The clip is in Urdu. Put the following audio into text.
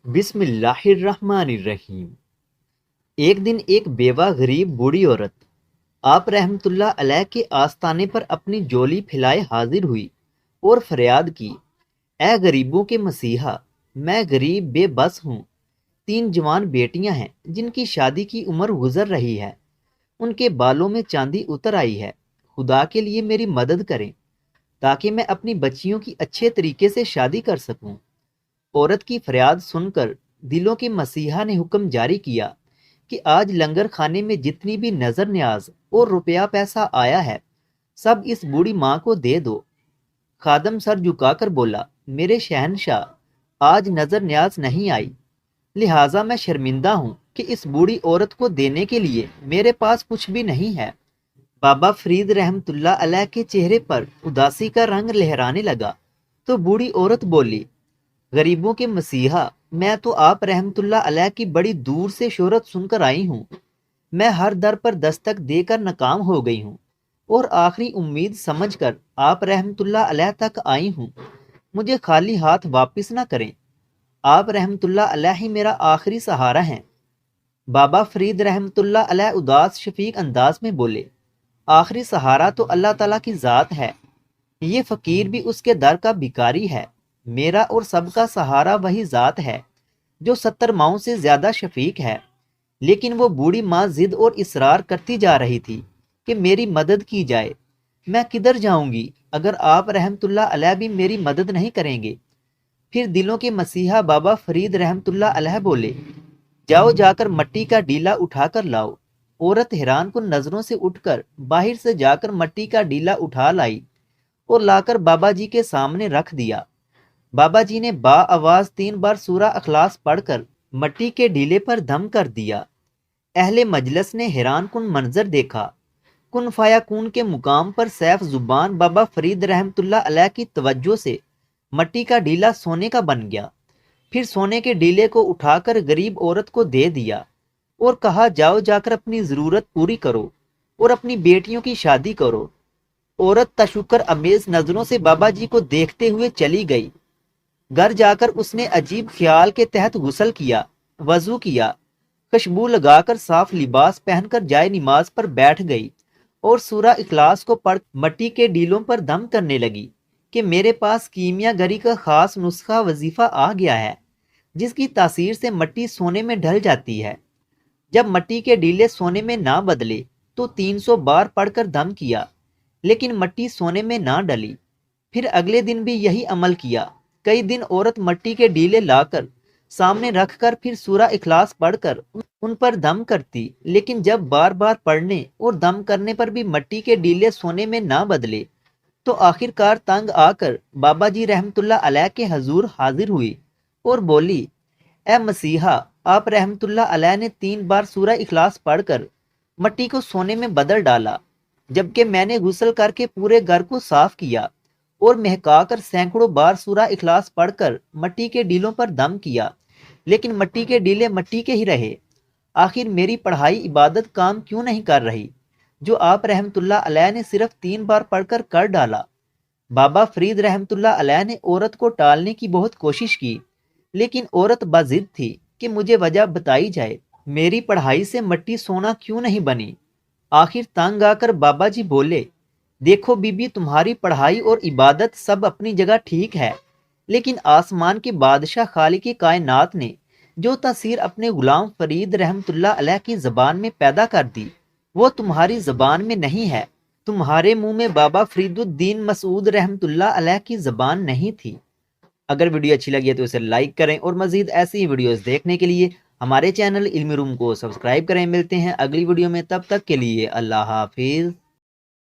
بسم اللہ الرحمن الرحیم۔ ایک دن ایک بیوہ غریب بوڑھی عورت آپ رحمت اللہ علیہ کے آستانے پر اپنی جولی پھیلائے حاضر ہوئی اور فریاد کی، اے غریبوں کے مسیحا، میں غریب بے بس ہوں۔ 3 جوان بیٹیاں ہیں جن کی شادی کی عمر گزر رہی ہے، ان کے بالوں میں چاندی اتر آئی ہے۔ خدا کے لیے میری مدد کریں تاکہ میں اپنی بچیوں کی اچھے طریقے سے شادی کر سکوں۔ عورت کی فریاد سن کر دلوں کے مسیحا نے حکم جاری کیا کہ آج لنگر خانے میں جتنی بھی نظر نیاز اور روپیہ پیسہ آیا ہے سب اس بوڑھی ماں کو دے دو۔ خادم سر جھکا کر بولا، میرے شہنشاہ، آج نظر نیاز نہیں آئی، لہٰذا میں شرمندہ ہوں کہ اس بوڑھی عورت کو دینے کے لیے میرے پاس کچھ بھی نہیں ہے۔ بابا فرید رحمت اللہ علیہ کے چہرے پر اداسی کا رنگ لہرانے لگا تو بوڑھی عورت بولی، غریبوں کے مسیحا، میں تو آپ رحمت اللہ علیہ کی بڑی دور سے شہرت سن کر آئی ہوں۔ میں ہر در پر دستک دے کر ناکام ہو گئی ہوں اور آخری امید سمجھ کر آپ رحمت اللہ علیہ تک آئی ہوں۔ مجھے خالی ہاتھ واپس نہ کریں، آپ رحمت اللہ علیہ ہی میرا آخری سہارا ہیں۔ بابا فرید رحمت اللہ علیہ اداس شفیق انداز میں بولے، آخری سہارا تو اللہ تعالیٰ کی ذات ہے، یہ فقیر بھی اس کے در کا بھکاری ہے۔ میرا اور سب کا سہارا وہی ذات ہے جو 70 ماؤں سے زیادہ شفیق ہے۔ لیکن وہ بوڑھی ماں ضد اور اصرار کرتی جا رہی تھی کہ میری مدد کی جائے۔ میں کدھر جاؤں گی اگر آپ رحمت اللہ علیہ بھی میری مدد نہیں کریں گے؟ پھر دلوں کے مسیحا بابا فرید رحمت اللہ علیہ بولے، جاؤ جا کر مٹی کا ڈیلا اٹھا کر لاؤ۔ عورت حیران کن نظروں سے اٹھ کر باہر سے جا کر مٹی کا ڈیلا اٹھا لائی اور لا کر بابا جی کے سامنے رکھ دیا۔ بابا جی نے با آواز 3 بار سورہ اخلاص پڑھ کر مٹی کے ڈیلے پر دم کر دیا۔ اہل مجلس نے حیران کن منظر دیکھا۔ کن فایا کون کے مقام پر سیف زبان بابا فرید رحمت اللہ علیہ کی توجہ سے مٹی کا ڈیلا سونے کا بن گیا۔ پھر سونے کے ڈیلے کو اٹھا کر غریب عورت کو دے دیا اور کہا، جاؤ جا کر اپنی ضرورت پوری کرو اور اپنی بیٹیوں کی شادی کرو۔ عورت تشکر امیز نظروں سے بابا جی کو دیکھتے ہوئے چلی گئی۔ گھر جا کر اس نے عجیب خیال کے تحت غسل کیا، وضو کیا، خوشبو لگا کر صاف لباس پہن کر جائے نماز پر بیٹھ گئی اور سورہ اخلاص کو پڑھ مٹی کے ڈیلوں پر دم کرنے لگی کہ میرے پاس کیمیا گری کا خاص نسخہ وظیفہ آ گیا ہے جس کی تاثیر سے مٹی سونے میں ڈھل جاتی ہے۔ جب مٹی کے ڈیلے سونے میں نہ بدلے تو 300 بار پڑھ کر دم کیا، لیکن مٹی سونے میں نہ ڈلی۔ پھر اگلے دن بھی یہی عمل کیا۔ کئی دن عورت مٹی کے ڈیلے لا کر سامنے رکھ کر پھر سورہ اخلاص پڑھ کر ان پر دم کرتی، لیکن جب بار بار پڑھنے اور دم کرنے پر بھی مٹی کے ڈیلے سونے میں نہ بدلے تو آخر کار تنگ آ کر بابا جی رحمت اللہ علیہ کے حضور حاضر ہوئی اور بولی، اے مسیحا، آپ رحمت اللہ علیہ نے 3 بار سورہ اخلاص پڑھ کر مٹی کو سونے میں بدل ڈالا، جبکہ میں نے غسل کر کے پورے گھر کو صاف کیا اور مہکا کر سینکڑوں بار سورہ اخلاص پڑھ کر مٹی کے ڈیلوں پر دم کیا، لیکن مٹی کے ڈیلے مٹی کے ہی رہے۔ آخر میری پڑھائی عبادت کام کیوں نہیں کر رہی جو آپ رحمت اللہ علیہ نے صرف 3 بار پڑھ کر ڈالا؟ بابا فرید رحمت اللہ علیہ نے عورت کو ٹالنے کی بہت کوشش کی، لیکن عورت باضد تھی کہ مجھے وجہ بتائی جائے، میری پڑھائی سے مٹی سونا کیوں نہیں بنی۔ آخر تنگ آ کر بابا جی بولے، دیکھو بی بی، تمہاری پڑھائی اور عبادت سب اپنی جگہ ٹھیک ہے، لیکن آسمان کے بادشاہ خالق کائنات نے جو تاثیر اپنے غلام فرید رحمت اللہ علیہ کی زبان میں پیدا کر دی وہ تمہاری زبان میں نہیں ہے۔ تمہارے منہ میں بابا فرید الدین مسعود رحمت اللہ علیہ کی زبان نہیں تھی۔ اگر ویڈیو اچھی لگی ہے تو اسے لائک کریں اور مزید ایسی ہی ویڈیوز دیکھنے کے لیے ہمارے چینل علمی روم کو سبسکرائب کریں۔ ملتے ہیں اگلی ویڈیو میں، تب تک کے لیے اللہ حافظ۔